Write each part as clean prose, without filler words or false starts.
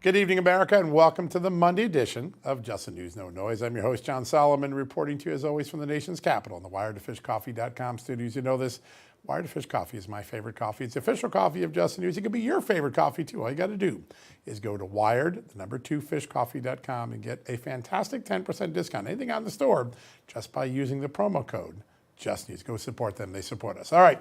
Good evening, America, and welcome to the Monday edition of Just the News, No Noise. I'm your host, John Solomon, reporting to you, as always, from the nation's capital in the wiredtofishcoffee.com studios. You know this. Wired to Fish Coffee is my favorite coffee. It's the official coffee of Just the News. It could be your favorite coffee, too. All you got to do is go to wired2fishcoffee.com and get a fantastic 10% discount, anything on the store, just by using the promo code Just News. Go support them. They support us. All right.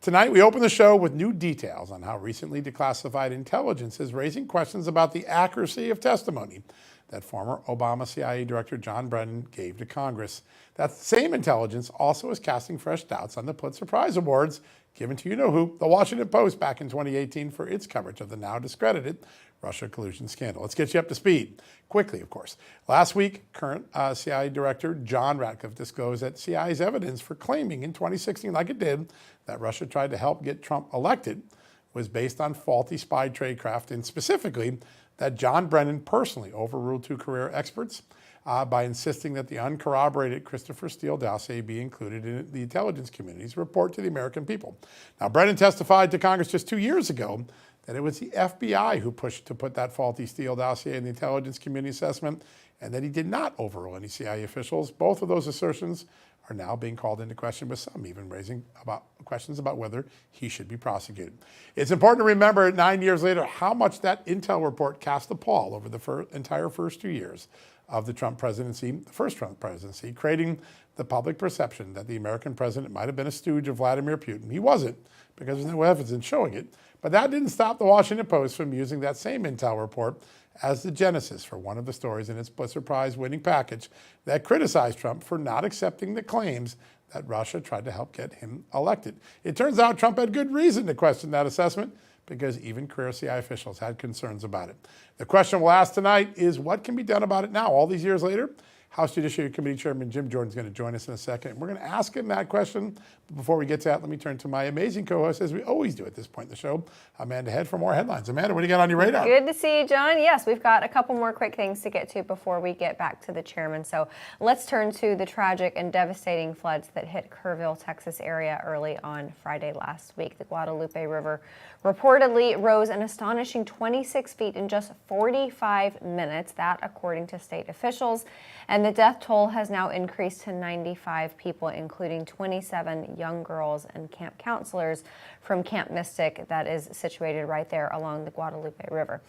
Tonight, we open the show with new details on how recently declassified intelligence is raising questions about the accuracy of testimony that former Obama CIA Director John Brennan gave to Congress. That same intelligence also is casting fresh doubts on the Pulitzer Prize Awards given to you-know-who, the Washington Post, back in 2018 for its coverage of the now discredited Russia collusion scandal. Let's get you up to speed. Quickly, of course. Last week, current CIA Director John Ratcliffe disclosed that CIA's evidence for claiming in 2016, like it did, that Russia tried to help get Trump elected was based on faulty spy tradecraft, and specifically that John Brennan personally overruled two career experts by insisting that the uncorroborated Christopher Steele dossier be included in the intelligence community's report to the American people. Now, Brennan testified to Congress just 2 years ago that it was the FBI who pushed to put that faulty Steele dossier in the intelligence community assessment, and that he did not overrule any CIA officials. Both of those assertions are now being called into question, with some even raising questions about whether he should be prosecuted. It's important to remember 9 years later how much that intel report cast a pall over the entire first 2 years of the Trump presidency, the first Trump presidency, creating the public perception that the American president might have been a stooge of Vladimir Putin. He wasn't, because there's no evidence showing it. But that didn't stop the Washington Post from using that same intel report as the genesis for one of the stories in its Pulitzer Prize winning package that criticized Trump for not accepting the claims that Russia tried to help get him elected. It turns out Trump had good reason to question that assessment, because even career CIA officials had concerns about it. The question we'll ask tonight is, what can be done about it now, all these years later? House Judiciary Committee Chairman Jim Jordan is going to join us in a second. We're going to ask him that question. But before we get to that, let me turn to my amazing co-host, as we always do at this point in the show, Amanda Head, for more headlines. Amanda, what do you got on your radar? Good to see you, John. Yes, we've got a couple more quick things to get to before we get back to the chairman. So let's turn to the tragic and devastating floods that hit Kerrville, Texas area early on Friday last week. The Guadalupe River reportedly rose an astonishing 26 feet in just 45 minutes, that according to state officials. And the death toll has now increased to 95 people, including 27 young girls and camp counselors from Camp Mystic, that is situated right there along the Guadalupe River.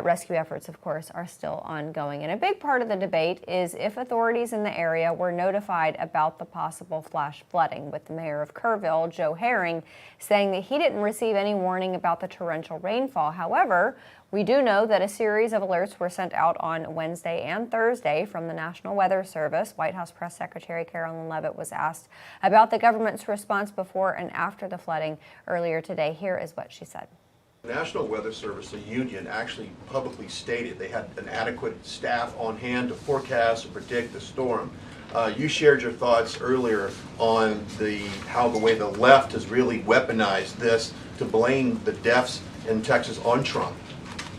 Rescue efforts, of course, are still ongoing. And a big part of the debate is if authorities in the area were notified about the possible flash flooding, with the mayor of Kerrville, Joe Herring, saying that he didn't receive any warning about the torrential rainfall. However, we do know that a series of alerts were sent out on Wednesday and Thursday from the National Weather Service. White House Press Secretary Carolyn Leavitt was asked about the government's response before and after the flooding earlier today. Here is what she said. The National Weather Service, the union, actually publicly stated they had an adequate staff on hand to forecast and predict the storm. You shared your thoughts earlier on how the way the left has really weaponized this to blame the deaths in Texas on Trump.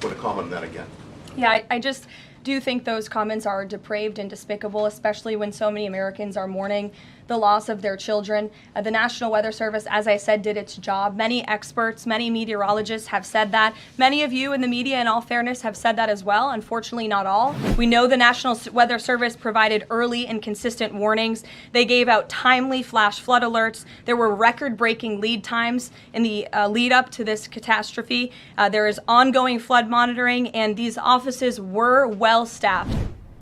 Want to comment on that again? Yeah, I just do think those comments are depraved and despicable, especially when so many Americans are mourning the loss of their children. The National Weather Service, as I said, did its job. Many experts, many meteorologists have said that. Many of you in the media, in all fairness, have said that as well. Unfortunately, not all. We know the National Weather Service provided early and consistent warnings. They gave out timely flash flood alerts. There were record-breaking lead times in the lead up to this catastrophe. There is ongoing flood monitoring, and these offices were well staffed.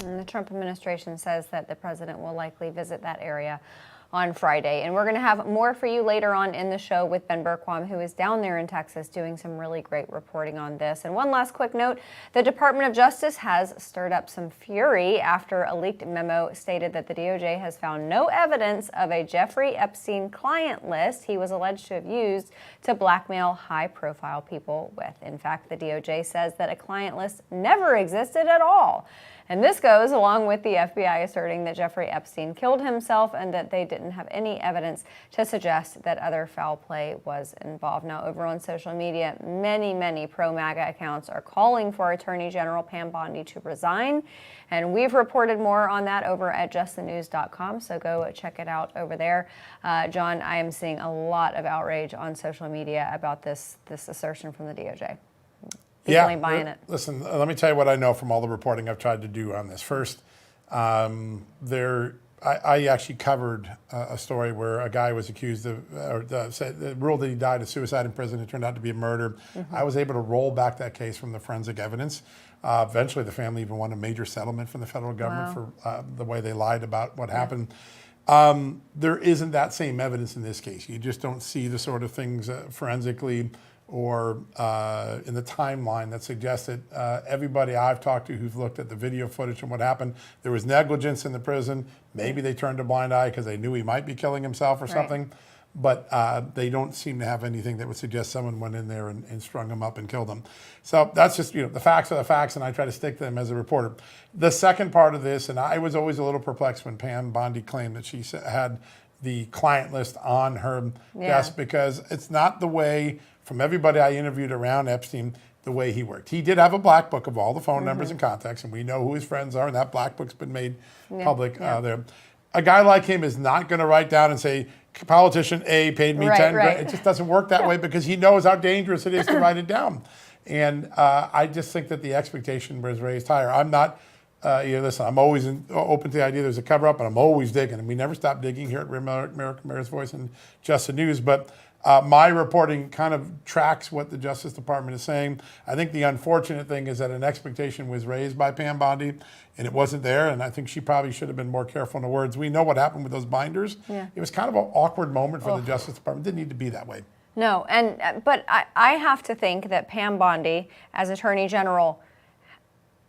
And the Trump administration says that the president will likely visit that area on Friday. And we're going to have more for you later on in the show with Ben Berquam, who is down there in Texas doing some really great reporting on this. And one last quick note, the Department of Justice has stirred up some fury after a leaked memo stated that the DOJ has found no evidence of a Jeffrey Epstein client list he was alleged to have used to blackmail high-profile people with. In fact, the DOJ says that a client list never existed at all. And this goes along with the FBI asserting that Jeffrey Epstein killed himself and that they didn't have any evidence to suggest that other foul play was involved. Now, over on social media, many pro-MAGA accounts are calling for Attorney General Pam Bondi to resign. And we've reported more on that over at justthenews.com, so go check it out over there. John, I am seeing a lot of outrage on social media about this assertion from the DOJ. people ain't buying it. Listen, let me tell you what I know from all the reporting I've tried to do on this. First, I actually covered a story where a guy was accused of, ruled that he died of suicide in prison. It turned out to be a murder. I was able to roll back that case from the forensic evidence. Eventually, the family even won a major settlement from the federal government for the way they lied about what happened. There isn't that same evidence in this case. You just don't see the sort of things forensically or in the timeline that suggests that everybody I've talked to who's looked at the video footage and what happened, there was negligence in the prison. Maybe they turned a blind eye because they knew he might be killing himself or something. But they don't seem to have anything that would suggest someone went in there and strung him up and killed him. So that's just, the facts are the facts, and I try to stick to them as a reporter. The second part of this, and I was always a little perplexed when Pam Bondi claimed that she had the client list on her desk, because it's not the way, from everybody I interviewed around Epstein, the way he worked. He did have a black book of all the phone numbers and contacts, and we know who his friends are, and that black book's been made public there. A guy like him is not going to write down and say, politician A paid me 10 grand. It just doesn't work that way, because he knows how dangerous it is to write it down. And I just think that the expectation was raised higher. I'm not, listen, I'm always open to the idea there's a cover up, and I'm always digging. And we never stop digging here at American Mayor's Voice and Just the News. But my reporting kind of tracks what the Justice Department is saying. I think the unfortunate thing is that an expectation was raised by Pam Bondi, and it wasn't there, and I think she probably should have been more careful in the words. We know what happened with those binders. It was kind of an awkward moment for the Justice Department. It didn't need to be that way. No, but I have to think that Pam Bondi, as Attorney General,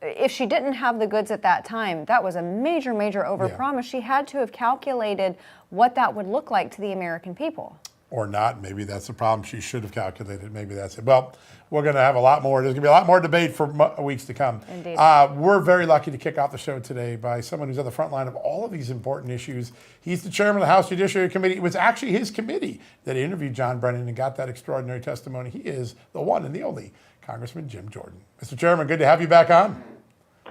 if she didn't have the goods at that time, that was a major, major overpromise. She had to have calculated what that would look like to the American people. Or not. Maybe that's the problem. She should have calculated. Maybe that's it. Well, we're going to have a lot more. There's going to be a lot more debate for weeks to come. Indeed. We're very lucky to kick off the show today by someone who's on the front line of all of these important issues. He's the chairman of the House Judiciary Committee. It was actually his committee that interviewed John Brennan and got that extraordinary testimony. He is the one and the only Congressman Jim Jordan. Mr. Chairman, good to have you back on.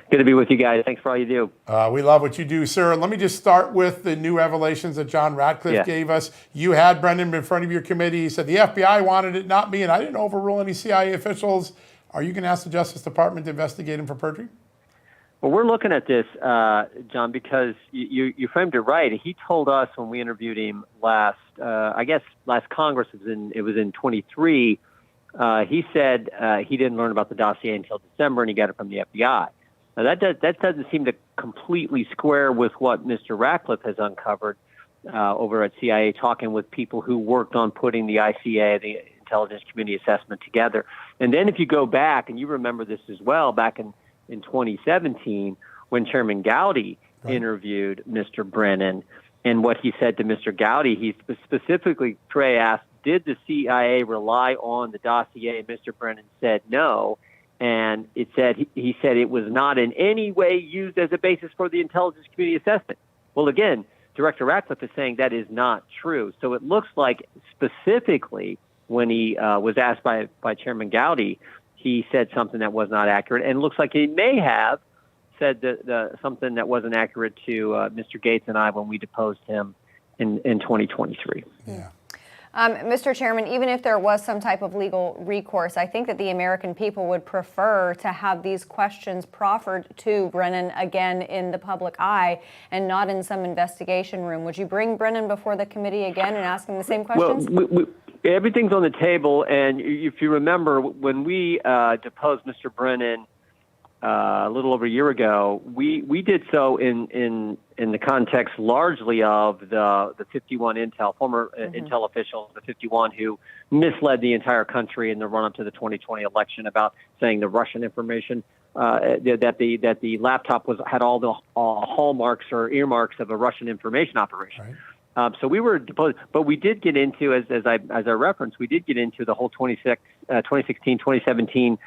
Good to be with you guys. Thanks for all you do. We love what you do, sir. Let me just start with the new revelations that John Ratcliffe gave us. You had Brennan in front of your committee. He said the FBI wanted it, not me, and I didn't overrule any CIA officials. Are you going to ask the Justice Department to investigate him for perjury? Well, we're looking at this, John, because you framed it right. He told us when we interviewed him last Congress, it was in 23. He said he didn't learn about the dossier until December, and he got it from the FBI. Now, that doesn't seem to completely square with what Mr. Ratcliffe has uncovered over at CIA, talking with people who worked on putting the ICA, the Intelligence Community Assessment, together. And then if you go back, and you remember this as well, back in 2017, when Chairman Gowdy interviewed Mr. Brennan, and what he said to Mr. Gowdy, he specifically, Trey asked, did the CIA rely on the dossier? And Mr. Brennan said no. And he said it was not in any way used as a basis for the Intelligence Community Assessment. Well, again, Director Ratcliffe is saying that is not true. So it looks like specifically when he was asked by Chairman Gowdy, he said something that was not accurate. And it looks like he may have said something that wasn't accurate to Mr. Gates and I when we deposed him in 2023. Yeah. Mr. Chairman, even if there was some type of legal recourse, I think that the American people would prefer to have these questions proffered to Brennan again in the public eye and not in some investigation room. Would you bring Brennan before the committee again and ask him the same questions? Well, everything's on the table, and if you remember, when we deposed Mr. Brennan a little over a year ago, we did so in the context largely of the 51 former Intel officials, the 51 who misled the entire country in the run-up to the 2020 election about saying the Russian information, that the laptop had all the hallmarks or earmarks of a Russian information operation. Right. So we were deposed, but we did get into, as I referenced, we did get into the whole 2016, 2017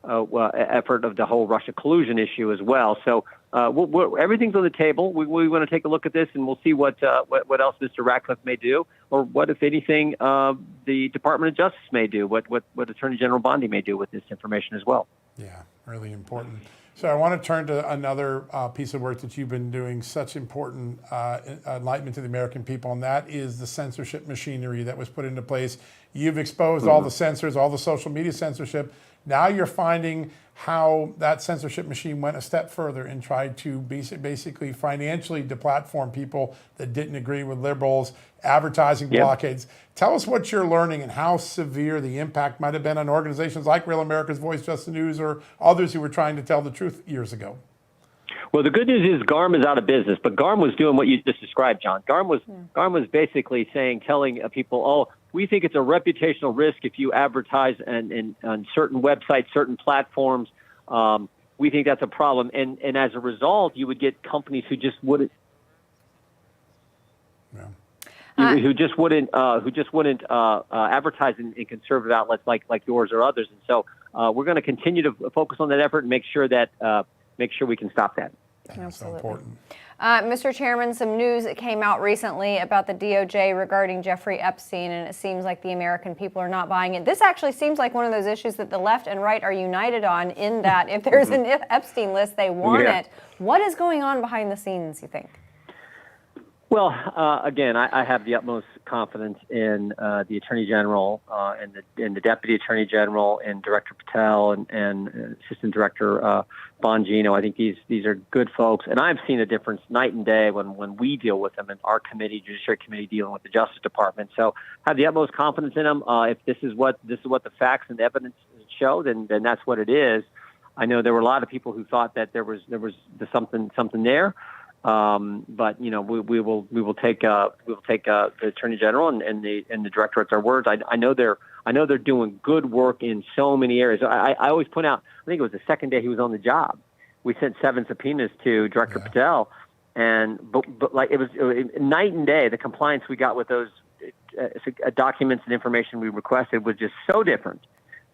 effort of the whole Russia collusion issue as well. So everything's on the table. We want to take a look at this, and we'll see what else Mr. Ratcliffe may do, or what, if anything, the Department of Justice may do, what Attorney General Bondi may do with this information as well. Yeah, really important. So I want to turn to another piece of work that you've been doing, such important enlightenment to the American people, and that is the censorship machinery that was put into place. You've exposed all the censors, all the social media censorship. Now you're finding how that censorship machine went a step further and tried to basically financially deplatform people that didn't agree with liberals, advertising blockades. Tell us what you're learning and how severe the impact might have been on organizations like Real America's Voice, Just the News, or others who were trying to tell the truth years ago. Well, the good news is GARM is out of business, but GARM was doing what you just described, John. GARM was basically telling people, oh, we think it's a reputational risk if you advertise on certain websites, certain platforms. We think that's a problem, and as a result, you would get companies who just wouldn't. Who just wouldn't advertise in conservative outlets like yours or others, and so we're going to continue to focus on that effort and make sure we can stop that. Absolutely. So important. Mr. Chairman, some news that came out recently about the DOJ regarding Jeffrey Epstein, and it seems like the American people are not buying it. This actually seems like one of those issues that the left and right are united on, in that if there's an Epstein list, they want it. What is going on behind the scenes, you think? Well, again, I have the utmost confidence in the Attorney General and the Deputy Attorney General and Director Patel and Assistant Director Bongino. I think these are good folks, and I've seen a difference night and day when we deal with them in our committee, Judiciary Committee, dealing with the Justice Department. So I have the utmost confidence in them. If this is what the facts and evidence show, then that's what it is. I know there were a lot of people who thought that there was something there. But we will take the Attorney General and the Director at their words. I know they're doing good work in so many areas. I always point out, I think it was the second day he was on the job, we sent 7 subpoenas to Director Patel, but like it was night and day. The compliance we got with those documents and information we requested was just so different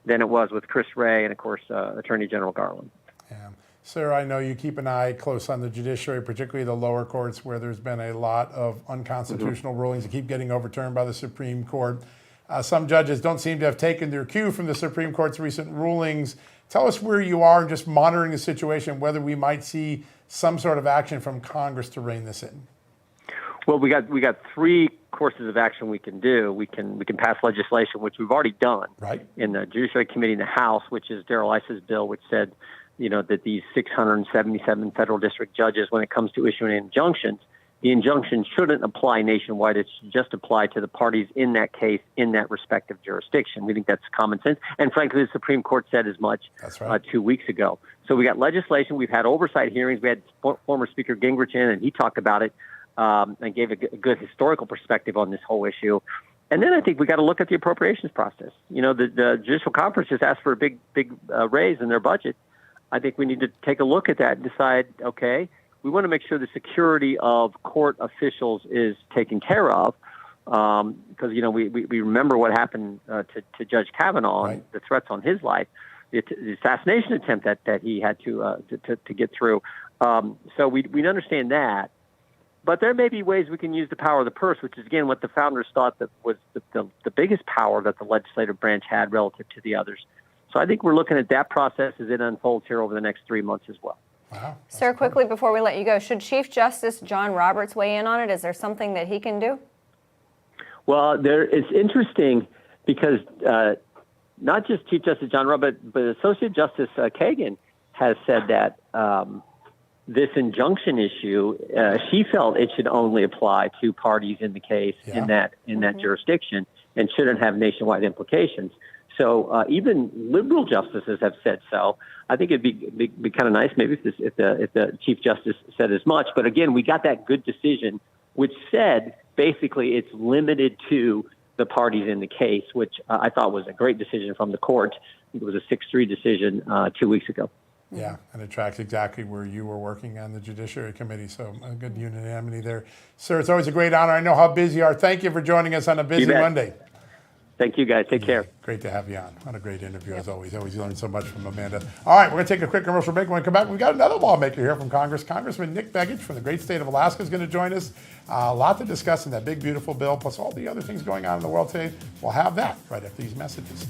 than it was with Chris Wray and of course Attorney General Garland. Yeah. Sir, I know you keep an eye close on the judiciary, particularly the lower courts, where there's been a lot of unconstitutional rulings that keep getting overturned by the Supreme Court. Some judges don't seem to have taken their cue from the Supreme Court's recent rulings. Tell us where you are just monitoring the situation, whether we might see some sort of action from Congress to rein this in. Well, we got 3 courses of action we can do. We can pass legislation, which we've already done, right, in the Judiciary Committee in the House, which is Darrell Iss's bill, which said that these 677 federal district judges, when it comes to issuing injunctions, the injunction shouldn't apply nationwide. It should just apply to the parties in that case in that respective jurisdiction. We think that's common sense. And frankly, the Supreme Court said as much 2 weeks ago. So we got legislation. We've had oversight hearings. We had former Speaker Gingrich in, and he talked about it and gave a good historical perspective on this whole issue. And then I think we got to look at the appropriations process. The Judicial Conference just asked for a big raise in their budget. I think we need to take a look at that and decide, okay, we want to make sure the security of court officials is taken care of, because, we remember what happened to Judge Kavanaugh, and the threats on his life, the assassination attempt that he had to get through. So we understand that. But there may be ways we can use the power of the purse, which is, again, what the founders thought that was the biggest power that the legislative branch had relative to the others. So I think we're looking at that process as it unfolds here over the next 3 months as well. Wow. Sir, quickly before we let you go, should Chief Justice John Roberts weigh in on it? Is there something that he can do? Well, it's interesting because not just Chief Justice John Roberts, but Associate Justice Kagan has said that this injunction issue, she felt it should only apply to parties in the case in that jurisdiction and shouldn't have nationwide implications. So even liberal justices have said so. I think it'd be kind of nice maybe if the Chief Justice said as much. But again, we got that good decision, which said basically it's limited to the parties in the case, which I thought was a great decision from the court. It was a 6-3 decision 2 weeks ago. Yeah, and it tracks exactly where you were working on the Judiciary Committee, so a good unanimity there. Sir, it's always a great honor. I know how busy you are. Thank you for joining us on a busy Monday. Thank you, guys. Take care. Great to have you on. What a great interview, as always. Always learn so much from Amanda. All right, we're going to take a quick commercial break. When we come back, we've got another lawmaker here from Congress. Congressman Nick Begich from the great state of Alaska is going to join us. A lot to discuss in that big, beautiful bill, plus all the other things going on in the world today. We'll have that right after these messages.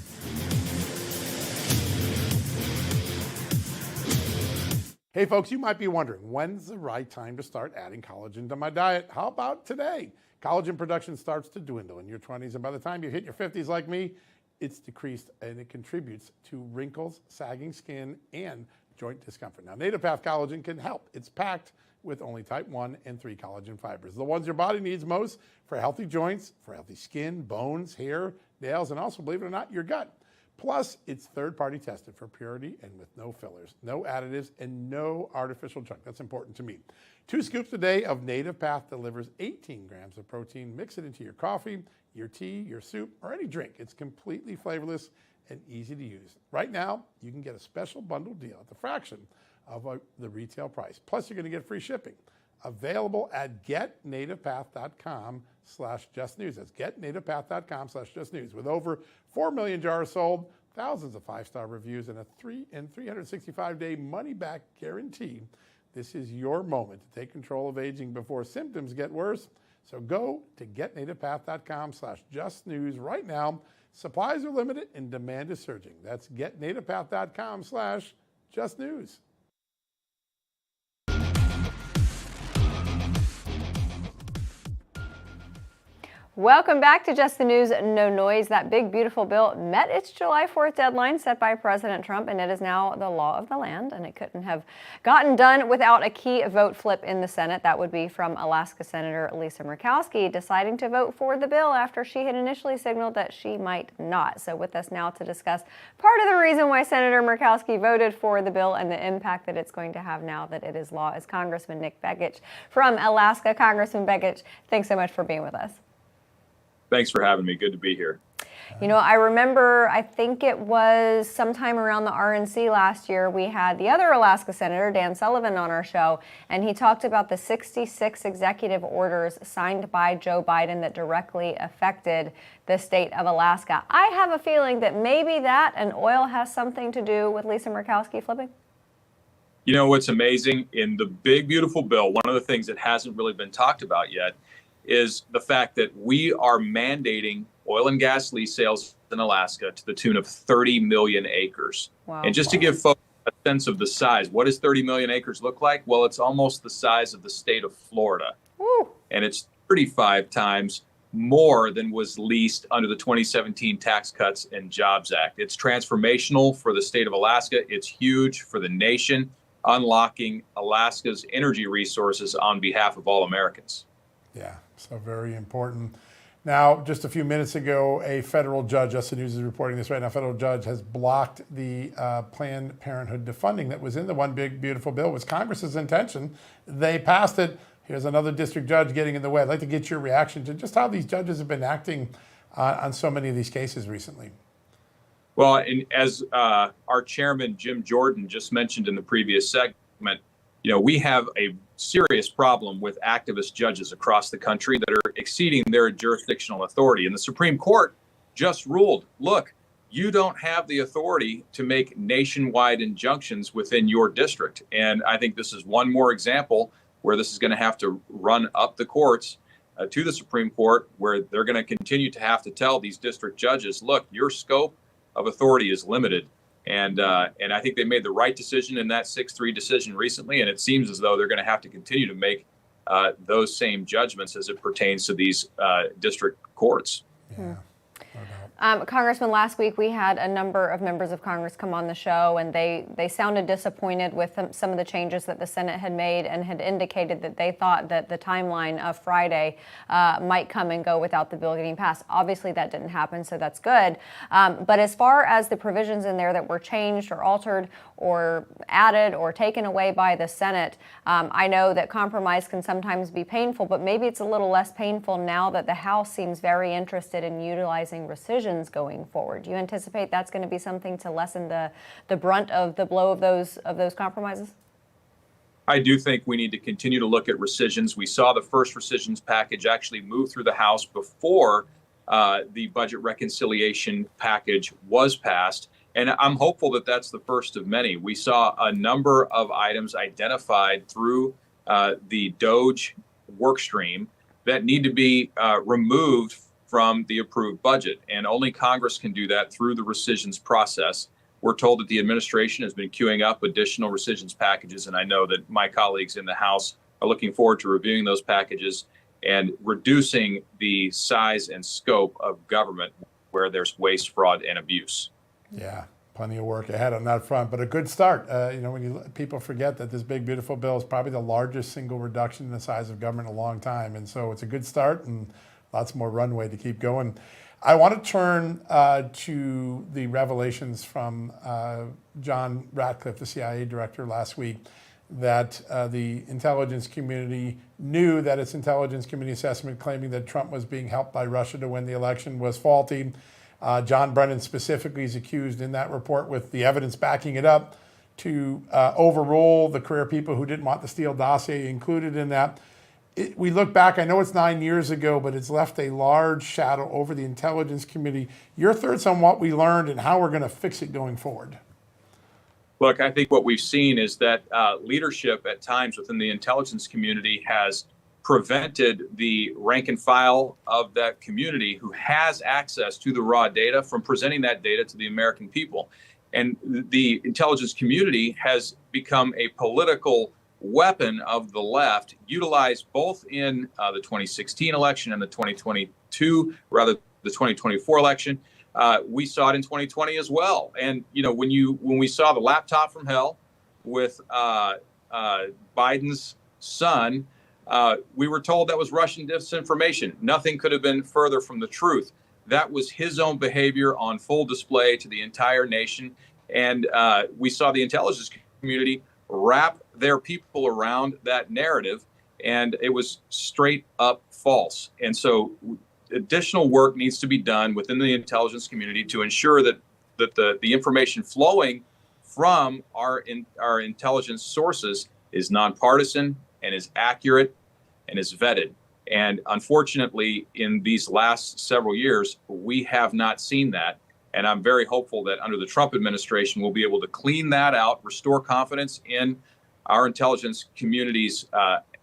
Hey folks, you might be wondering, when's the right time to start adding collagen to my diet? How about today? Collagen production starts to dwindle in your 20s, and by the time you hit your 50s like me, it's decreased, and it contributes to wrinkles, sagging skin, and joint discomfort. Now, Native Path Collagen can help. It's packed with only type 1 and 3 collagen fibers, the ones your body needs most for healthy joints, for healthy skin, bones, hair, nails, and also, believe it or not, your gut. Plus, it's third-party tested for purity and with no fillers, no additives, and no artificial junk. That's important to me. 2 scoops a day of Native Path delivers 18 grams of protein. Mix it into your coffee, your tea, your soup, or any drink. It's completely flavorless and easy to use. Right now, you can get a special bundle deal at the fraction of the retail price. Plus, you're going to get free shipping. Available at getnativepath.com/justnews. That's getnativepath.com/justnews. With over 4 million jars sold, thousands of 5-star reviews, and a 365-day money-back guarantee, this is your moment to take control of aging before symptoms get worse. So go to getnativepath.com/justnews right now. Supplies are limited and demand is surging. That's getnativepath.com/justnews. Welcome back to Just the News, No Noise. That big, beautiful bill met its July 4th deadline set by President Trump, and it is now the law of the land, and it couldn't have gotten done without a key vote flip in the Senate. That would be from Alaska Senator Lisa Murkowski deciding to vote for the bill after she had initially signaled that she might not. So with us now to discuss part of the reason why Senator Murkowski voted for the bill and the impact that it's going to have now that it is law is Congressman Nick Begich from Alaska. Congressman Begich, thanks so much for being with us. Thanks for having me. Good to be here. You know, I remember, I think it was sometime around the RNC last year, we had the other Alaska Senator, Dan Sullivan, on our show, and he talked about the 66 executive orders signed by Joe Biden that directly affected the state of Alaska. I have a feeling that maybe that and oil has something to do with Lisa Murkowski flipping. You know what's amazing? In the big, beautiful bill, one of the things that hasn't really been talked about yet is the fact that we are mandating oil and gas lease sales in Alaska to the tune of 30 million acres. Wow. And just to give folks a sense of the size, what does 30 million acres look like? Well, it's almost the size of the state of Florida. Woo. And it's 35 times more than was leased under the 2017 Tax Cuts and Jobs Act. It's transformational for the state of Alaska. It's huge for the nation, unlocking Alaska's energy resources on behalf of all Americans. Yeah, so very important. Now, just a few minutes ago, a federal judge, Just the News is reporting this right now, a federal judge has blocked the Planned Parenthood defunding that was in the One Big Beautiful Bill. It was Congress's intention. They passed it. Here's another district judge getting in the way. I'd like to get your reaction to just how these judges have been acting on so many of these cases recently. Well, and as our chairman, Jim Jordan, just mentioned in the previous segment, you know, we have a serious problem with activist judges across the country that are exceeding their jurisdictional authority. And the Supreme Court just ruled, look, you don't have the authority to make nationwide injunctions within your district. And I think this is one more example where this is going to have to run up the courts to the Supreme Court, where they're going to continue to have to tell these district judges, look, your scope of authority is limited. And I think they made the right decision in that 6-3 decision recently. And it seems as though they're going to have to continue to make those same judgments as it pertains to these district courts. Yeah. Congressman, last week we had a number of members of Congress come on the show, and they sounded disappointed with some of the changes that the Senate had made and had indicated that they thought that the timeline of Friday might come and go without the bill getting passed. Obviously, that didn't happen, so that's good. But as far as the provisions in there that were changed or altered or added or taken away by the Senate, I know that compromise can sometimes be painful, but maybe it's a little less painful now that the House seems very interested in utilizing rescission going forward. Do you anticipate that's going to be something to lessen the brunt of the blow of those compromises? I do think we need to continue to look at rescissions. We saw the first rescissions package actually move through the House before the budget reconciliation package was passed. And I'm hopeful that that's the first of many. We saw a number of items identified through the DOGE work stream that need to be removed from the approved budget. And only Congress can do that through the rescissions process. We're told that the administration has been queuing up additional rescissions packages, and I know that my colleagues in the House are looking forward to reviewing those packages and reducing the size and scope of government where there's waste, fraud, and abuse. Yeah, plenty of work ahead on that front, but a good start. When people forget that this big, beautiful bill is probably the largest single reduction in the size of government in a long time. And so it's a good start and lots more runway to keep going. I want to turn to the revelations from John Ratcliffe, the CIA director, last week, that the intelligence community knew that its intelligence community assessment claiming that Trump was being helped by Russia to win the election was faulty. John Brennan specifically is accused in that report, with the evidence backing it up, to overrule the career people who didn't want the Steele dossier included in that. We look back, I know it's 9 years ago, but it's left a large shadow over the intelligence community. Your thoughts on what we learned and how we're going to fix it going forward? Look, I think what we've seen is that leadership at times within the intelligence community has prevented the rank and file of that community who has access to the raw data from presenting that data to the American people. And the intelligence community has become a political weapon of the left, utilized both in the 2016 election and the 2024 election. We saw it in 2020 as well. And when we saw the laptop from hell with Biden's son, we were told that was Russian disinformation. Nothing could have been further from the truth. That was his own behavior on full display to the entire nation. And we saw the intelligence community wrap their people around that narrative, and it was straight up false. And so additional work needs to be done within the intelligence community to ensure that the information flowing from our intelligence sources is nonpartisan and is accurate and is vetted. And unfortunately, in these last several years, we have not seen that. And I'm very hopeful that under the Trump administration, we'll be able to clean that out, restore confidence in our intelligence community's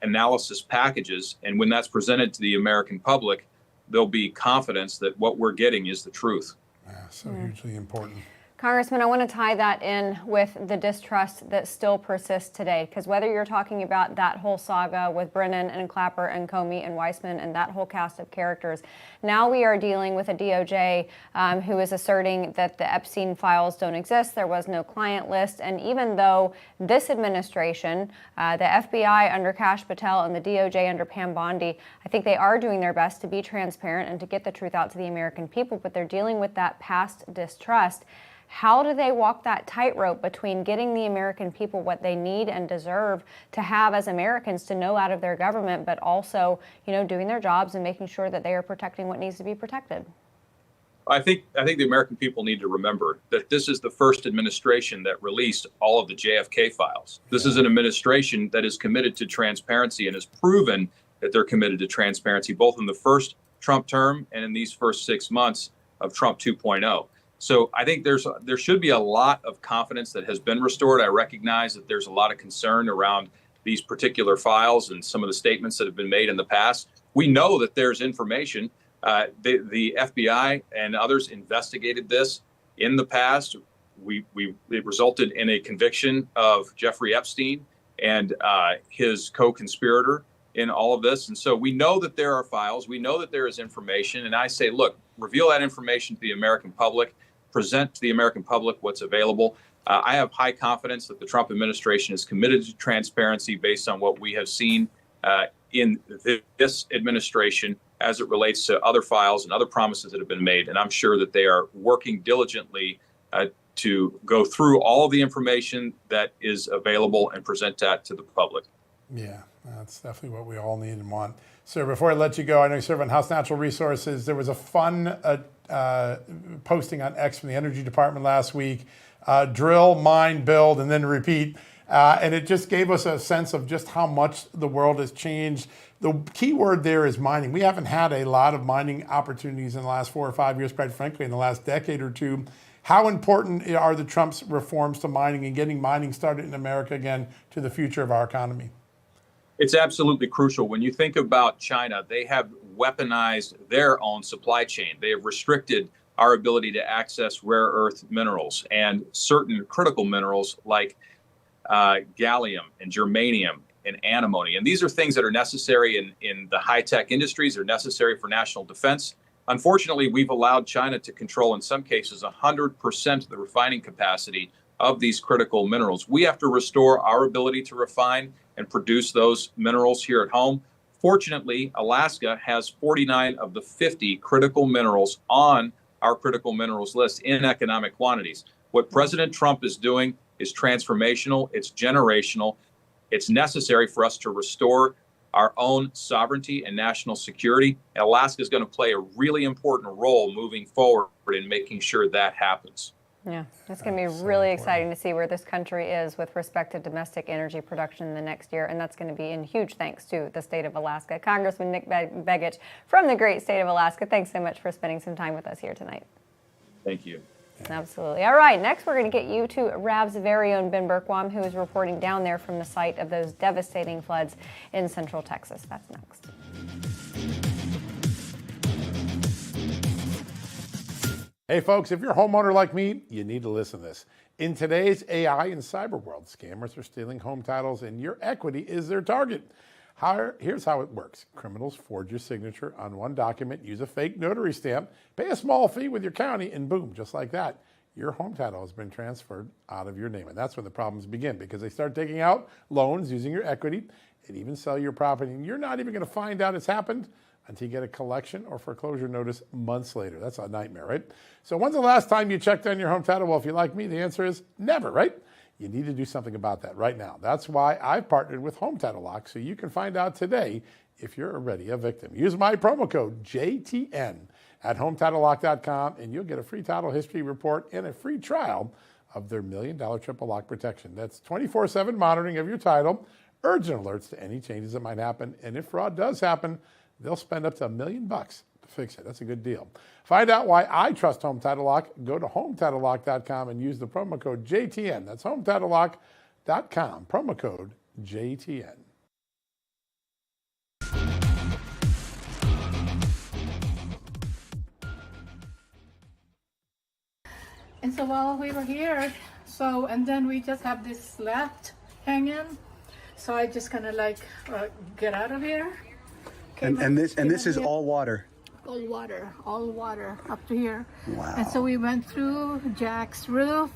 analysis packages. And when that's presented to the American public, there'll be confidence that what we're getting is the truth. Yeah, so hugely important. Congressman, I want to tie that in with the distrust that still persists today, because whether you're talking about that whole saga with Brennan and Clapper and Comey and Weissman and that whole cast of characters, now we are dealing with a DOJ who is asserting that the Epstein files don't exist, there was no client list, and even though this administration, the FBI under Kash Patel and the DOJ under Pam Bondi, I think they are doing their best to be transparent and to get the truth out to the American people, but they're dealing with that past distrust. How do they walk that tightrope between getting the American people what they need and deserve to have as Americans to know out of their government, but also, doing their jobs and making sure that they are protecting what needs to be protected? I think the American people need to remember that this is the first administration that released all of the JFK files. This is an administration that is committed to transparency and has proven that they're committed to transparency, both in the first Trump term and in these first 6 months of Trump 2.0. So I think there should be a lot of confidence that has been restored. I recognize that there's a lot of concern around these particular files and some of the statements that have been made in the past. We know that there's information. The FBI and others investigated this in the past. It resulted in a conviction of Jeffrey Epstein and his co-conspirator in all of this. And so we know that there are files. We know that there is information. And I say, look, reveal that information to the American public. Present to the American public what's available. I have high confidence that the Trump administration is committed to transparency based on what we have seen in this administration as it relates to other files and other promises that have been made. And I'm sure that they are working diligently to go through all of the information that is available and present that to the public. Yeah, that's definitely what we all need and want. Sir, before I let you go, I know you serve on House Natural Resources. There was a fun posting on X from the Energy Department last week. Drill, mine, build, and then repeat. And it just gave us a sense of just how much the world has changed. The key word there is mining. We haven't had a lot of mining opportunities in the last 4 or 5 years, quite frankly, in the last decade or two. How important are the Trump's reforms to mining and getting mining started in America again to the future of our economy? It's absolutely crucial. When you think about China, they have weaponized their own supply chain. They have restricted our ability to access rare earth minerals and certain critical minerals like gallium and germanium and antimony. And these are things that are necessary in the high-tech industries, are necessary for national defense. Unfortunately, we've allowed China to control, in some cases, 100% of the refining capacity of these critical minerals. We have to restore our ability to refine and produce those minerals here at home. Fortunately, Alaska has 49 of the 50 critical minerals on our critical minerals list in economic quantities. What President Trump is doing is transformational, it's generational, it's necessary for us to restore our own sovereignty and national security. And Alaska is going to play a really important role moving forward in making sure that happens. Yeah, it's going to be really exciting to see where this country is with respect to domestic energy production in the next year, and that's going to be in huge thanks to the state of Alaska. Congressman Nick Begich from the great state of Alaska, thanks so much for spending some time with us here tonight. Thank you. Absolutely. All right, next we're going to get you to Rav's very own Ben Bergquam, who is reporting down there from the site of those devastating floods in central Texas. That's next. Hey folks, if you're a homeowner like me, you need to listen to this. In today's AI and cyber world, scammers are stealing home titles and your equity is their target. Here's how it works. Criminals forge your signature on one document, use a fake notary stamp, pay a small fee with your county, and boom, just like that, your home title has been transferred out of your name. And that's when the problems begin, because they start taking out loans using your equity and even sell your property. And you're not even going to find out it's happened until you get a collection or foreclosure notice months later. That's a nightmare, right? So when's the last time you checked on your home title? Well, if you're like me, the answer is never, right? You need to do something about that right now. That's why I've partnered with Home Title Lock, so you can find out today if you're already a victim. Use my promo code JTN at HometitleLock.com, and you'll get a free title history report and a free trial of their $1 million triple lock protection. That's 24/7 monitoring of your title, urgent alerts to any changes that might happen, and if fraud does happen, they'll spend up to $1 million to fix it. That's a good deal. Find out why I trust Home Title Lock. Go to HometitleLock.com and use the promo code JTN. That's HometitleLock.com, promo code JTN. And so while we were here, and then we just have this left hanging. So I just kind of like get out of here. And this is all water. All water up to here. Wow. And so we went through Jack's roof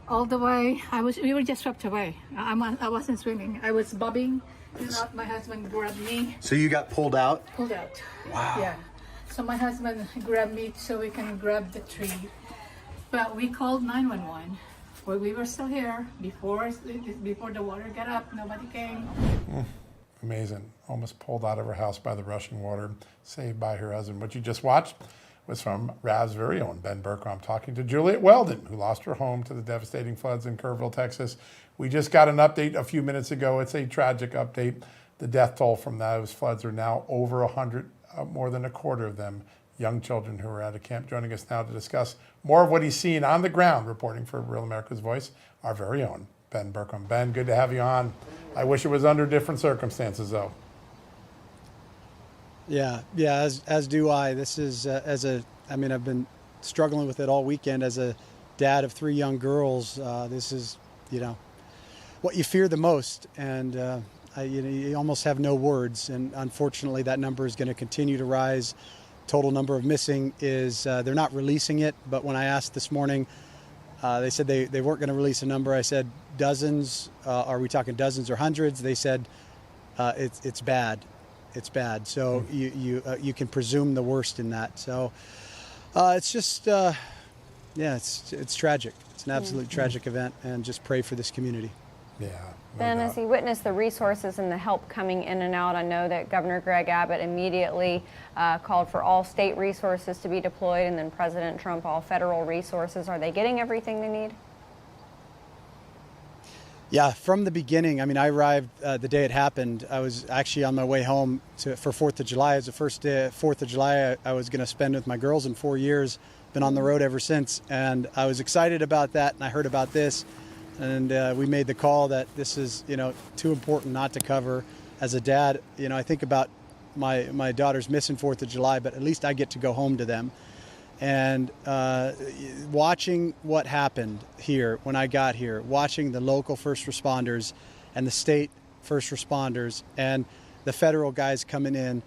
all the way. We were just swept away. I wasn't swimming. I was bobbing. My husband grabbed me. So you got pulled out? Pulled out. Wow. Yeah. So my husband grabbed me so we can grab the tree. But we called 911. Well, we were still here before the water got up. Nobody came. Amazing. Almost pulled out of her house by the rushing water, saved by her husband. What you just watched was from Rav's very own Ben Bergquam talking to Juliet Weldon, who lost her home to the devastating floods in Kerrville, Texas. We just got an update a few minutes ago. It's a tragic update. The death toll from those floods are now over 100, more than a quarter of them young children who are at a camp. Joining us now to discuss more of what he's seen on the ground, reporting for Real America's Voice, our very own Ben Bergquam. Ben, good to have you on. I wish it was under different circumstances, though. Yeah, as do I. This is, I've been struggling with it all weekend as a dad of 3 young girls. This is, what you fear the most. And you almost have no words. And unfortunately, that number is going to continue to rise. Total number of missing is, they're not releasing it. But when I asked this morning, they said they weren't going to release a number. I said dozens. Are we talking dozens or hundreds? They said it's bad. It's bad. So you can presume the worst in that. So it's just it's tragic. It's an absolute tragic event, and just pray for this community. Yeah. Ben, as you witness the resources and the help coming in and out, I know that Governor Greg Abbott immediately called for all state resources to be deployed, and then President Trump all federal resources. Are they getting everything they need? Yeah, from the beginning. I arrived the day it happened. I was actually on my way home for 4th of July. It was the first day, 4th of July I was going to spend with my girls in 4 years. Been on the road ever since, and I was excited about that, and I heard about this. And we made the call that this is, too important not to cover. As a dad, I think about my daughters missing 4th of July, but at least I get to go home to them. And watching what happened here when I got here, watching the local first responders and the state first responders and the federal guys coming in,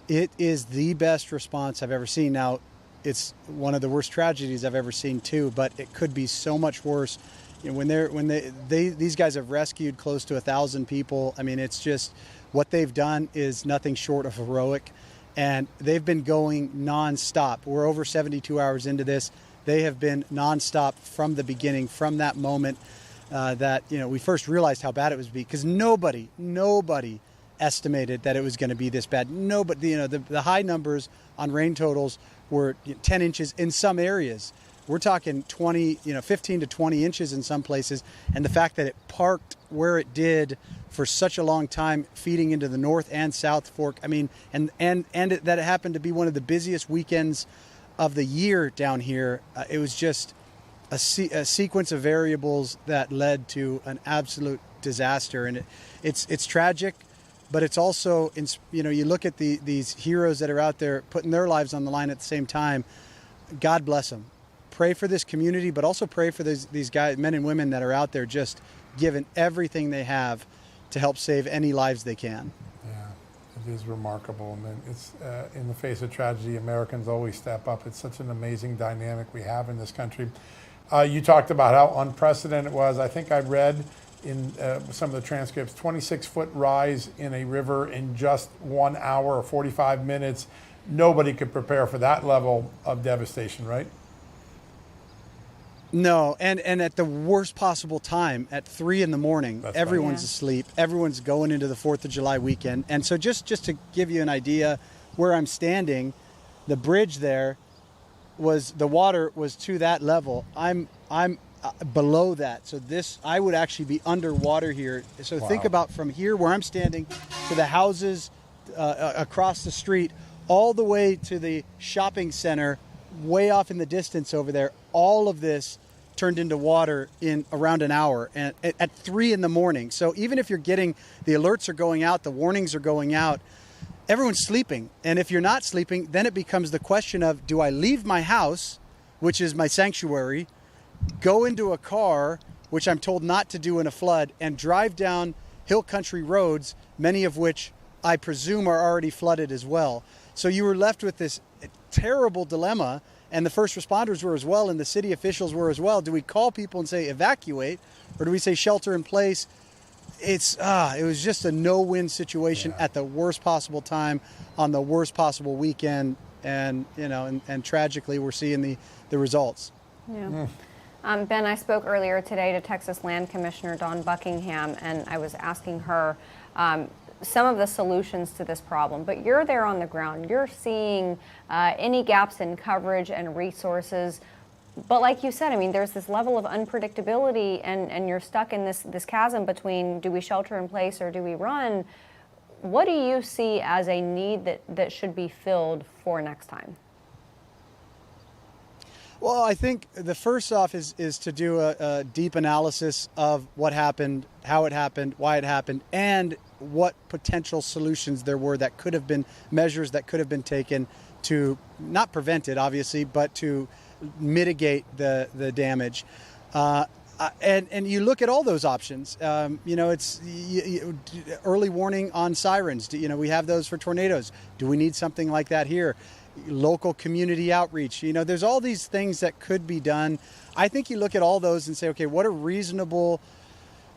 it is the best response I've ever seen. Now, it's one of the worst tragedies I've ever seen too, but it could be so much worse. You know, these guys have rescued close to 1,000 people. I mean, it's just what they've done is nothing short of heroic. And they've been going nonstop. We're over 72 hours into this. They have been nonstop from the beginning, from that moment that we first realized how bad it was because nobody estimated that it was going to be this bad. Nobody, the high numbers on rain totals were 10 inches in some areas. We're talking 15 to 20 inches in some places. And the fact that it parked where it did for such a long time, feeding into the North and South Fork. I mean, and that it happened to be one of the busiest weekends of the year down here. It was just a sequence of variables that led to an absolute disaster. And it's tragic, but it's also, you look at these heroes that are out there putting their lives on the line at the same time. God bless them. Pray for this community, but also pray for these guys, men and women that are out there just giving everything they have to help save any lives they can. Yeah, it is remarkable. And then it's in the face of tragedy, Americans always step up. It's such an amazing dynamic we have in this country. You talked about how unprecedented it was. I think I read in some of the transcripts, 26-foot rise in a river in just 1 hour or 45 minutes. Nobody could prepare for that level of devastation, right? No, and at the worst possible time, at 3 a.m, everyone's asleep. Everyone's going into the 4th of July weekend. And so just to give you an idea where I'm standing, the bridge there the water was to that level. I'm below that. So I would actually be underwater here. So Think about from here where I'm standing to the houses across the street, all the way to the shopping center, way off in the distance over there. All of this turned into water in around an hour and at 3 a.m. So even if you're getting, the alerts are going out, the warnings are going out, everyone's sleeping. And if you're not sleeping, then it becomes the question of, do I leave my house, which is my sanctuary, go into a car, which I'm told not to do in a flood, and drive down hill country roads, many of which I presume are already flooded as well. So you were left with this terrible dilemma. And the first responders were as well, and the city officials were as well. Do we call people and say evacuate, or do we say shelter in place? It was just a no-win situation at the worst possible time on the worst possible weekend, and tragically we're seeing the results. Yeah. Ben, I spoke earlier today to Texas Land Commissioner Dawn Buckingham, and I was asking her some of the solutions to this problem, but you're there on the ground. You're seeing any gaps in coverage and resources. But like you said, I mean, there's this level of unpredictability, and you're stuck in this chasm between, do we shelter in place or do we run? What do you see as a need that should be filled for next time? Well, I think the first off is to do a deep analysis of what happened, how it happened, why it happened, and what potential solutions there were that could have been, measures that could have been taken to not prevent it, obviously, but to mitigate the damage. And you look at all those options. It's early warning on sirens. We have those for tornadoes. Do we need something like that here? Local community outreach. There's all these things that could be done. I think you look at all those and say, okay, what are reasonable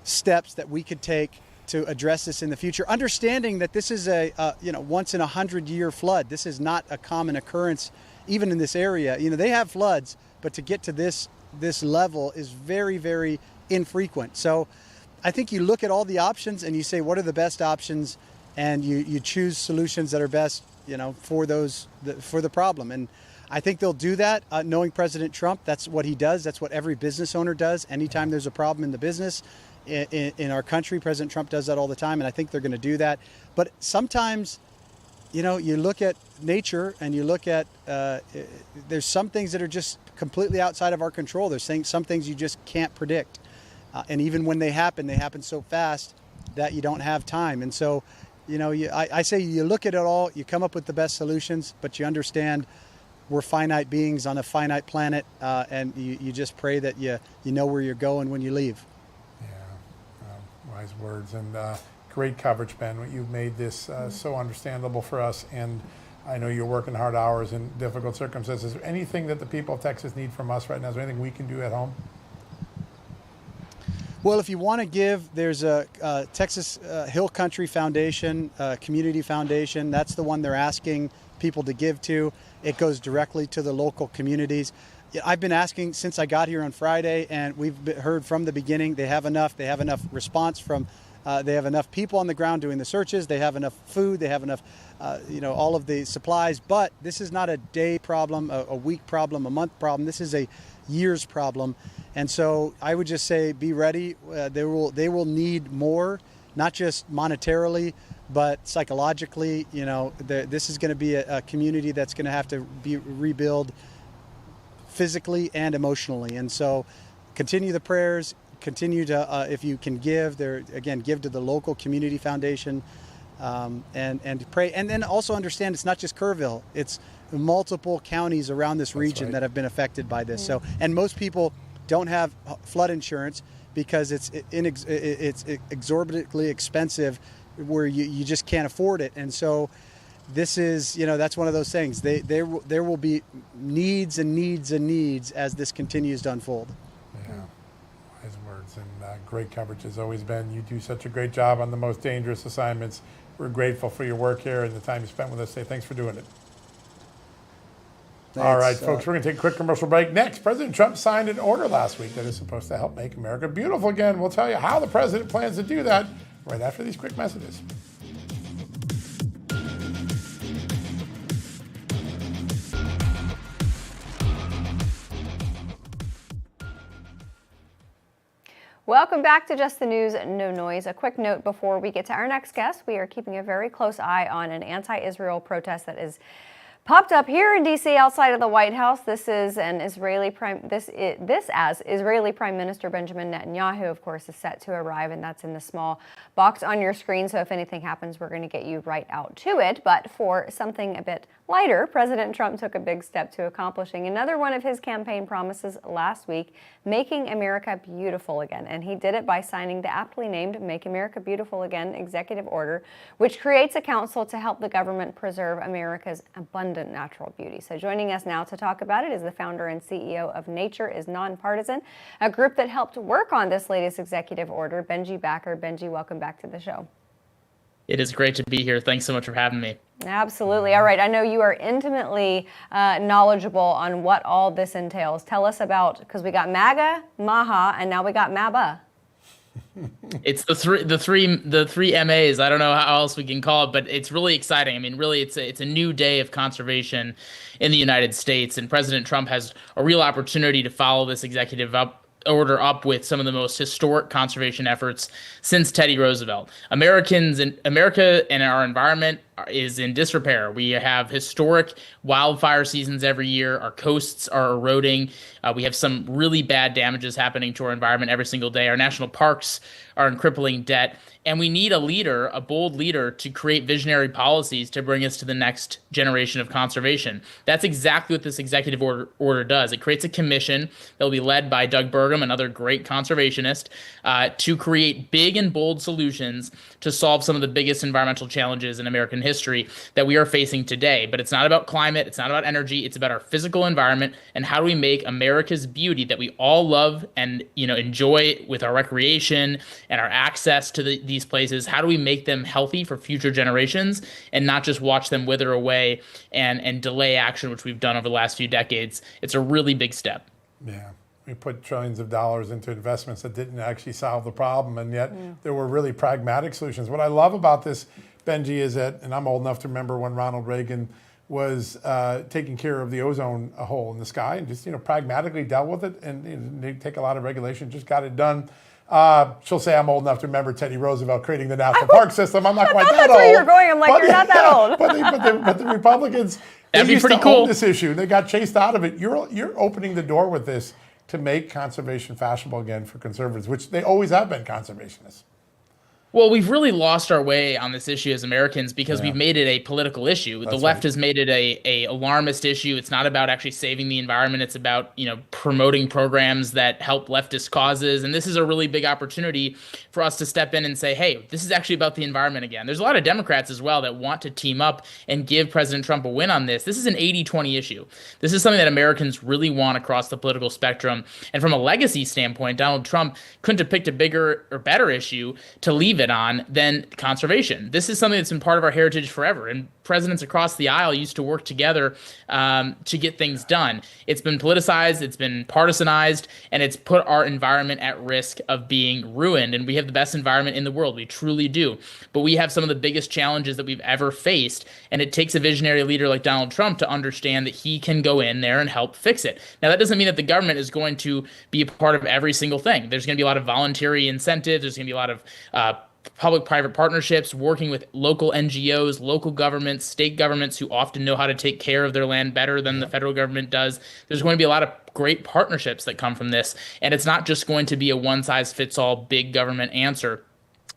steps that we could take to address this in the future? Understanding that this is a once in 100-year flood. This is not a common occurrence, even in this area. They have floods, but to get to this level is very, very infrequent. So I think you look at all the options and you say, what are the best options? And you choose solutions that are best, for the problem. And I think they'll do that. Knowing President Trump, that's what he does. That's what every business owner does. Anytime there's a problem in the business, in our country, President Trump does that all the time. And I think they're going to do that. But sometimes, you look at nature and you look at, there's some things that are just completely outside of our control. There's some things you just can't predict. And even when they happen so fast that you don't have time. And so, I say you look at it all, you come up with the best solutions, but you understand we're finite beings on a finite planet, and you just pray that you know where you're going when you leave. Yeah, wise words, and great coverage, Ben. You've made this so understandable for us, and I know you're working hard hours in difficult circumstances. Is there anything that the people of Texas need from us right now? Is there anything we can do at home? Well, if you want to give, there's a Texas Hill Country Foundation, Community Foundation. That's the one they're asking people to give to. It goes directly to the local communities. I've been asking since I got here on Friday, and we've heard from the beginning they have enough. They have enough response from. They have enough people on the ground doing the searches. They have enough food. They have enough, all of the supplies. But this is not a day problem, a week problem, a month problem. This is a year's problem. And so I would just say be ready. They will need more, not just monetarily, but psychologically. This is going to be a community that's going to have to be rebuild physically and emotionally. And so continue the prayers. Continue to, if you can give, give to the local community foundation, and pray. And then also understand it's not just Kerrville; it's multiple counties around this region that have been affected by this. So, and most people don't have flood insurance because it's exorbitantly expensive, where you just can't afford it. And so, this is that's one of those things. There will be needs and needs and needs as this continues to unfold. Yeah. Wise words, and great coverage has always been. You do such a great job on the most dangerous assignments. We're grateful for your work here and the time you spent with us today. Thanks for doing it. Thanks. All right, folks, we're going to take a quick commercial break. Next, President Trump signed an order last week that is supposed to help make America beautiful again. We'll tell you how the president plans to do that right after these quick messages. Welcome back to Just the News, No Noise. A quick note before we get to our next guest. We are keeping a very close eye on an anti-Israel protest that is popped up here in D.C. outside of the White House. This is as Israeli Prime Minister Benjamin Netanyahu, of course, is set to arrive, and that's in the small box on your screen. So if anything happens, we're going to get you right out to it. But for something a bit lighter, President Trump took a big step to accomplishing another one of his campaign promises last week, making America beautiful again. And he did it by signing the aptly named Make America Beautiful Again executive order, which creates a council to help the government preserve America's abundant natural beauty. So joining us now to talk about it is the founder and CEO of Nature is Nonpartisan, a group that helped work on this latest executive order. Benji Backer. Benji, welcome back to the show. It is great to be here. Thanks so much for having me. Absolutely. All right. I know you are intimately knowledgeable on what all this entails. Tell us about, because we got MAGA, MAHA, and now we got MABA. It's the three MAs. I don't know how else we can call it, but it's really exciting. I mean, really, it's a new day of conservation in the United States, and President Trump has a real opportunity to follow this executive order up with some of the most historic conservation efforts since Teddy Roosevelt. America and our environment is in disrepair. We have historic wildfire seasons every year. Our coasts are eroding. We have some really bad damages happening to our environment every single day. Our national parks are in crippling debt. And we need a bold leader, to create visionary policies to bring us to the next generation of conservation. That's exactly what this executive order does. It creates a commission that will be led by Doug Burgum, another great conservationist, to create big and bold solutions to solve some of the biggest environmental challenges in American history that we are facing today. But it's not about climate. It's not about energy. It's about our physical environment and how do we make America's beauty that we all love and enjoy with our recreation and our access to these places. How do we make them healthy for future generations and not just watch them wither away and delay action, which we've done over the last few decades? It's a really big step. Yeah. We put trillions of dollars into investments that didn't actually solve the problem, and yet there were really pragmatic solutions. What I love about this, Benji, is that, and I'm old enough to remember when Ronald Reagan was taking care of the ozone hole in the sky and just pragmatically dealt with it, and they take a lot of regulation, just got it done. She'll say I'm old enough to remember Teddy Roosevelt creating the national park system. I'm not quite that old. That's where you're going. I'm like, you're not that old. But the Republicans, they That'd be used pretty to cool. own this issue. They got chased out of it. You're opening the door with this to make conservation fashionable again for conservatives, which they always have been conservationists. Well, we've really lost our way on this issue as Americans because we've made it a political issue. The left has made it a alarmist issue. It's not about actually saving the environment. It's about, promoting programs that help leftist causes. And this is a really big opportunity for us to step in and say, hey, this is actually about the environment again. There's a lot of Democrats as well that want to team up and give President Trump a win on this. This is an 80-20 issue. This is something that Americans really want across the political spectrum. And from a legacy standpoint, Donald Trump couldn't have picked a bigger or better issue to leave it on than conservation. This is something that's been part of our heritage forever, and presidents across the aisle used to work together to get things done. It's been politicized, it's been partisanized, and it's put our environment at risk of being ruined. And we have the best environment in the world, we truly do. But we have some of the biggest challenges that we've ever faced, and it takes a visionary leader like Donald Trump to understand that he can go in there and help fix it. Now, that doesn't mean that the government is going to be a part of every single thing. There's going to be a lot of voluntary incentives, there's going to be a lot of public-private partnerships, working with local NGOs, local governments, state governments who often know how to take care of their land better than the federal government does. There's going to be a lot of great partnerships that come from this, and it's not just going to be a one-size-fits-all big government answer.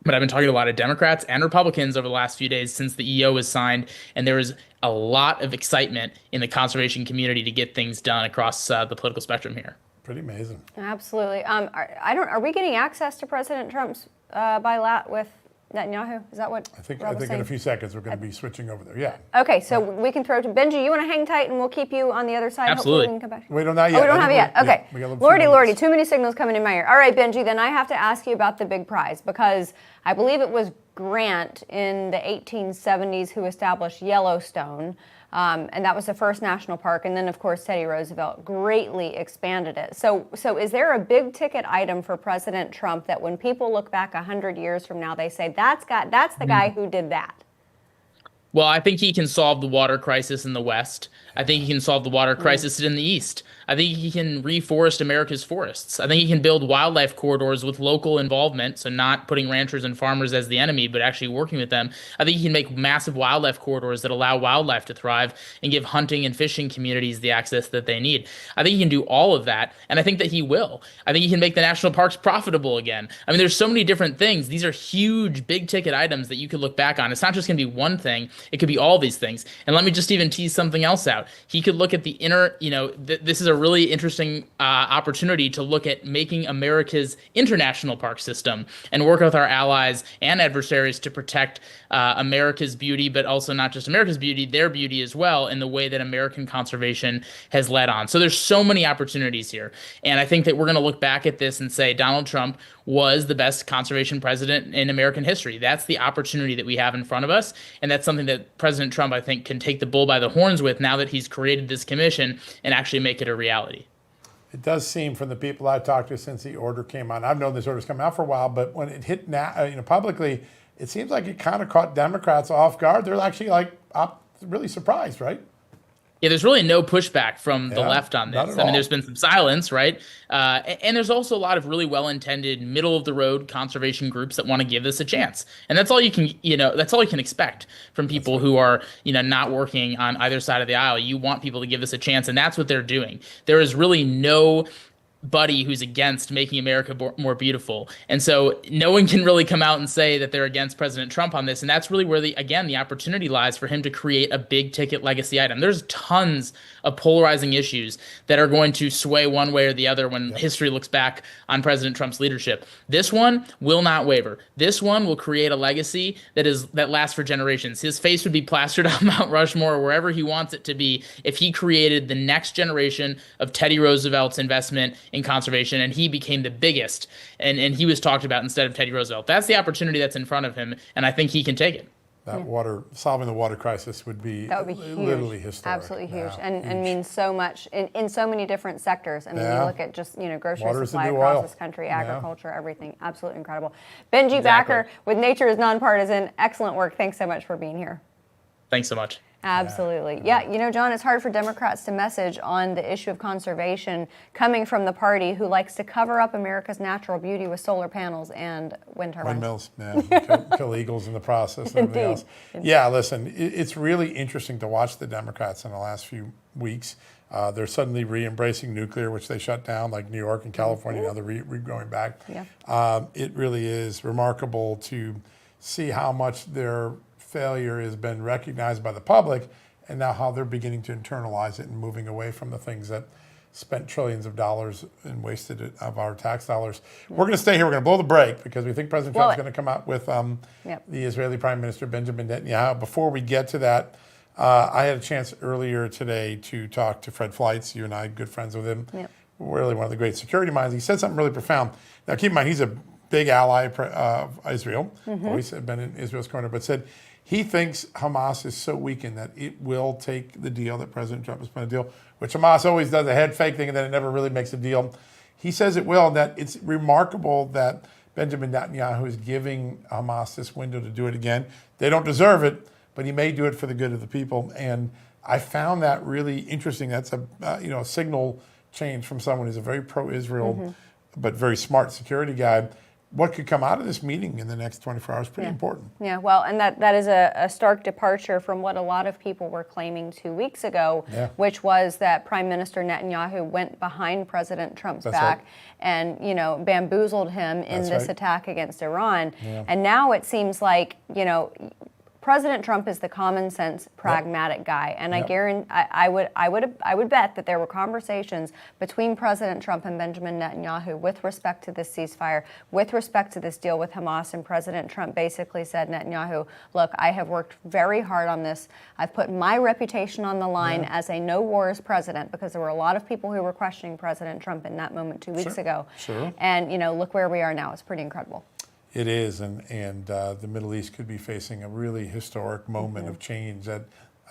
But I've been talking to a lot of Democrats and Republicans over the last few days since the EO was signed, and there is a lot of excitement in the conservation community to get things done across the political spectrum here. Pretty amazing. Absolutely. Are we getting access to President Trump's with Netanyahu? Is that what I think Rob was in saying? a few seconds we're going to be switching over there. Yeah. Okay, so we can throw to Benji. You want to hang tight, and we'll keep you on the other side. Absolutely. Hopefully we can come back. We don't have yet. Oh, we don't have it yet. Okay. Yeah, we got a few Lordy, minutes. too many signals coming in my ear. All right, Benji. Then I have to ask you about the big prize because I believe it was Grant in the 1870s who established Yellowstone. And that was the first national park. And then, of course, Teddy Roosevelt greatly expanded it. So is there a big ticket item for President Trump that when people look back 100 years from now, they say, that's the guy who did that? Well, I think he can solve the water crisis in the West. I think he can solve the water crisis in the East. I think he can reforest America's forests. I think he can build wildlife corridors with local involvement, so not putting ranchers and farmers as the enemy, but actually working with them. I think he can make massive wildlife corridors that allow wildlife to thrive and give hunting and fishing communities the access that they need. I think he can do all of that, and I think that he will. I think he can make the national parks profitable again. I mean, there's so many different things. These are huge, big-ticket items that you could look back on. It's not just going to be one thing. It could be all these things. And let me just even tease something else out. He could look at the this is a really interesting opportunity to look at making America's international park system and work with our allies and adversaries to protect America's beauty, but also not just America's beauty, their beauty as well, in the way that American conservation has led on. So there's so many opportunities here. And I think that we're going to look back at this and say Donald Trump was the best conservation president in American history. That's the opportunity that we have in front of us. And that's something that President Trump, I think, can take the bull by the horns with now that he's created this commission and actually make it a reality. It does seem from the people I've talked to since the order came on, I've known this order's come out for a while, but when it hit publicly, it seems like it kind of caught Democrats off guard. They're actually really surprised, right? Yeah, there's really no pushback from the left on this. I mean, there's been some silence, right? And there's also a lot of really well-intended, middle-of-the-road conservation groups that want to give this a chance. And that's all you can, that's all you can expect from people who are, not working on either side of the aisle. You want people to give this a chance, and that's what they're doing. There is really nobody who's against making America more beautiful. And so no one can really come out and say that they're against President Trump on this. And that's really where the opportunity lies for him to create a big ticket legacy item. There's tons of polarizing issues that are going to sway one way or the other when history looks back on President Trump's leadership. This one will not waver. This one will create a legacy that lasts for generations. His face would be plastered on Mount Rushmore or wherever he wants it to be if he created the next generation of Teddy Roosevelt's investment in conservation, and he became the biggest, and he was talked about instead of Teddy Roosevelt. That's the opportunity that's in front of him, and I think he can take it. Solving the water crisis would be literally historic. Absolutely huge, and means so much in so many different sectors. I mean, you look at just grocery Water's supply the new across oil. this country, agriculture, everything. Absolutely incredible. Benji Backer with Nature is Nonpartisan. Excellent work. Thanks so much for being here. Thanks so much. Absolutely. Yeah, John, it's hard for Democrats to message on the issue of conservation coming from the party who likes to cover up America's natural beauty with solar panels and wind turbines. Windmills, kill eagles in the process and everything else. Yeah, listen, it's really interesting to watch the Democrats in the last few weeks. They're suddenly re-embracing nuclear, which they shut down, like New York and California. Now they're going back. Yeah. It really is remarkable to see how much their failure has been recognized by the public, and now how they're beginning to internalize it and moving away from the things that spent trillions of dollars and wasted it of our tax dollars. We're going to stay here. We're going to blow the break because we think President Trump's going to come out with the Israeli Prime Minister Benjamin Netanyahu. Before we get to that, I had a chance earlier today to talk to Fred Fleitz. You and I, good friends with him. Yep. Really one of the great security minds. He said something really profound. Now, keep in mind, he's a big ally of Israel. Always been in Israel's corner, but said he thinks Hamas is so weakened that it will take the deal that President Trump has put a deal, which Hamas always does a head fake thing and then it never really makes a deal. He says it will, and that it's remarkable that Benjamin Netanyahu is giving Hamas this window to do it again. They don't deserve it, but he may do it for the good of the people. And I found that really interesting. That's a signal change from someone who's a very pro-Israel, but very smart security guy. What could come out of this meeting in the next 24 hours? Pretty important. Yeah, well, and that is a stark departure from what a lot of people were claiming 2 weeks ago, which was that Prime Minister Netanyahu went behind President Trump's back and, bamboozled him in this attack against Iran. Yeah. And now it seems like, President Trump is the common sense, pragmatic guy, and I guarantee I would bet that there were conversations between President Trump and Benjamin Netanyahu with respect to this ceasefire, with respect to this deal with Hamas, and President Trump basically said, Netanyahu, look, I have worked very hard on this. I've put my reputation on the line as a no wars president, because there were a lot of people who were questioning President Trump in that moment 2 weeks ago. And look where we are now. It's pretty incredible. It is, and the Middle East could be facing a really historic moment of change that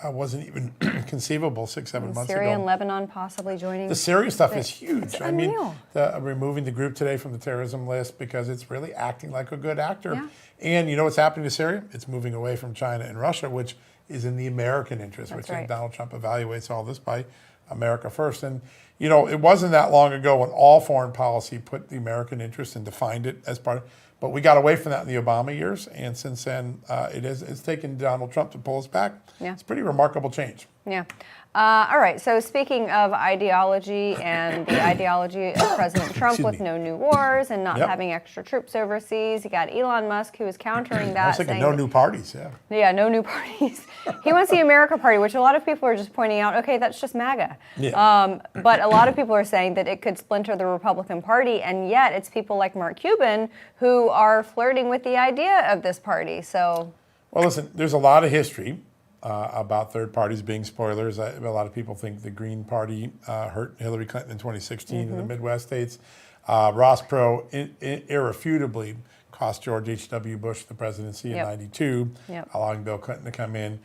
wasn't even conceivable 6-7 months ago. Syria and Lebanon possibly joining. The Syria stuff is huge. I mean, removing the group today from the terrorism list because it's really acting like a good actor. Yeah. And you know what's happening to Syria? It's moving away from China and Russia, which is in the American interest, which Donald Trump evaluates all this by America first. And it wasn't that long ago when all foreign policy put the American interest and defined it as part of. But we got away from that in the Obama years, and since then, it's taken Donald Trump to pull us back. Yeah. It's a pretty remarkable change. Yeah. All right. So speaking of ideology and the ideology of President Trump with no new wars and not having extra troops overseas, you got Elon Musk who is countering that. I was thinking no new parties, Yeah, no new parties. He wants the America Party, which a lot of people are just pointing out, okay, that's just MAGA. Yeah. But a lot of people are saying that it could splinter the Republican Party, and yet it's people like Mark Cuban who are flirting with the idea of this party. So, well, listen, there's a lot of history about third parties being spoilers. A lot of people think the Green Party hurt Hillary Clinton in 2016 in the Midwest states. Ross Perot irrefutably cost George H.W. Bush the presidency in '92, allowing Bill Clinton to come in.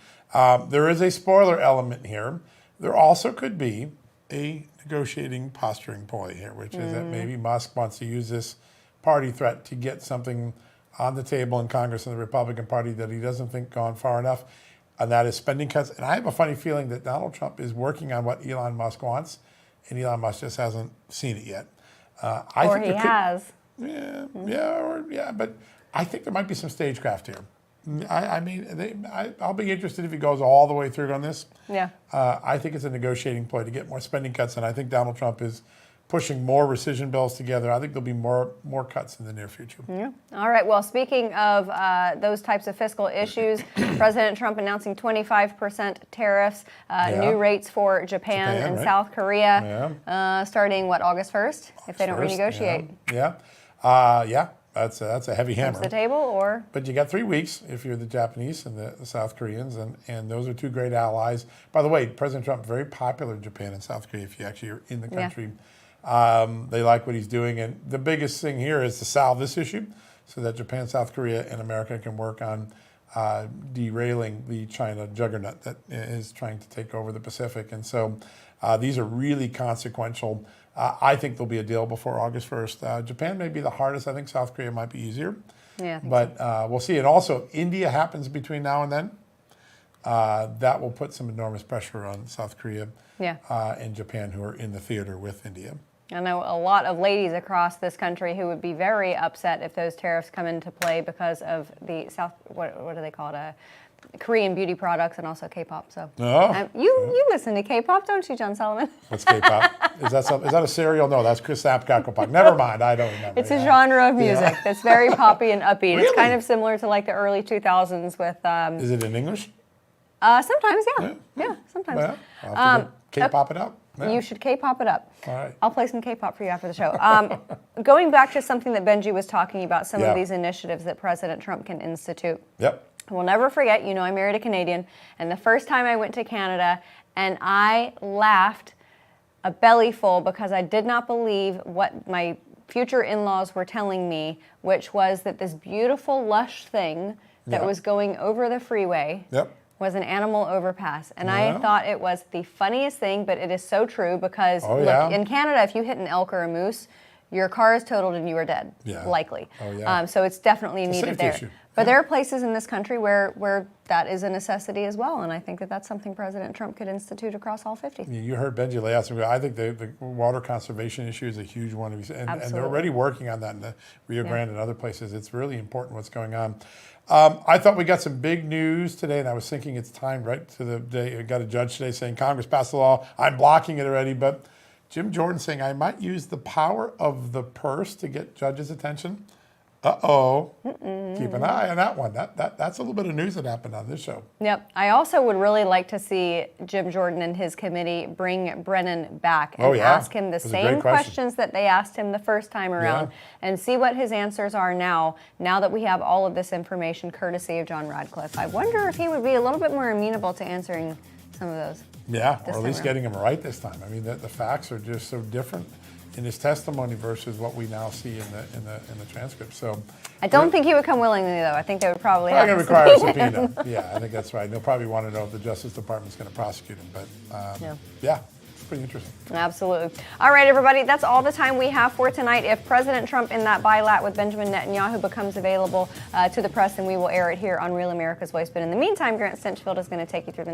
There is a spoiler element here. There also could be a negotiating posturing ploy here, which is that maybe Musk wants to use this party threat to get something on the table in Congress and the Republican Party that he doesn't think gone far enough. And that is spending cuts. And I have a funny feeling that Donald Trump is working on what Elon Musk wants, and Elon Musk just hasn't seen it yet. Or he has. But I think there might be some stagecraft here. I'll be interested if he goes all the way through on this. Yeah. I think it's a negotiating ploy to get more spending cuts, and I think Donald Trump is pushing more rescission bills together. I think there'll be more cuts in the near future. Yeah. All right. Well, speaking of those types of fiscal issues, President Trump announcing 25% tariffs, new rates for Japan and South Korea, starting August 1st, if they don't renegotiate. That's a heavy hammer. The table, or? But you got 3 weeks if you're the Japanese and the South Koreans, and those are two great allies. By the way, President Trump very popular in Japan and South Korea if you actually are in the country. They like what he's doing, and the biggest thing here is to solve this issue so that Japan, South Korea, and America can work on derailing the China juggernaut that is trying to take over the Pacific. And so these are really consequential. I think there'll be a deal before August 1st. Japan may be the hardest. I think South Korea might be easier. Yeah, but we'll see. And also, if India happens between now and then, that will put some enormous pressure on South Korea and Japan, who are in the theater with India. I know a lot of ladies across this country who would be very upset if those tariffs come into play because of the what do they call it? Korean beauty products and also K-pop. So Oh. you listen to K-pop, don't you, John Sullivan? What's K-pop? Is that a cereal? No, that's Chris Snapcrackle. Never mind, I don't remember. It's a genre of music that's very poppy and upbeat. It's kind Really? of similar to like the early 2000s with. Is it in English? Sometimes, yeah, sometimes. Well, I'll have to go K-pop it up. Yeah. You should K-pop it up. All right. I'll play some K-pop for you after the show. Going back to something that Benji was talking about, some Yeah. of these initiatives that President Trump can institute. Yep. We'll never forget, I married a Canadian, and the first time I went to Canada, and I laughed a belly full because I did not believe what my future in-laws were telling me, which was that this beautiful, lush thing that Yeah. was going over the freeway Yep. was an animal overpass. And Yeah. I thought it was the funniest thing, but it is so true because, Oh, look, yeah. in Canada, if you hit an elk or a moose, your car is totaled and you are dead, Yeah. likely. Oh, yeah. So it's definitely It's a needed safety there. issue. But Yeah. there are places in this country where that is a necessity as well, and I think that that's something President Trump could institute across all 50. You heard Benji lay out some. I think the water conservation issue is a huge one, and they're Absolutely. already working on that in the Rio Yeah. Grande and other places. It's really important what's going on. I thought we got some big news today, and I was thinking it's time, right, to the day. We got a judge today saying Congress passed the law. I'm blocking it already, but Jim Jordan saying I might use the power of the purse to get judges' attention. Uh-oh. Keep an eye on that one. That's a little bit of news that happened on this show. Yep. I also would really like to see Jim Jordan and his committee bring Brennan back and Oh, yeah. ask him the That's a great same question. questions that they asked him the first time around and see what his answers are now that we have all of this information courtesy of John Radcliffe. I wonder if he would be a little bit more amenable to answering some of those. Yeah, This or at least time getting them right this time. I mean, the facts are just so different in his testimony versus what we now see in the transcript. So I don't think he would come willingly, though. I think they would probably have going to to require a subpoena him. subpoena. Yeah, I think that's right. They'll probably want to know if the Justice Department's going to prosecute him. But yeah, it's pretty interesting. Absolutely. All right, everybody, that's all the time we have for tonight. If President Trump in that bilat with Benjamin Netanyahu becomes available to the press, then we will air it here on Real America's Voice. But in the meantime, Grant Stinchfield is going to take you through the next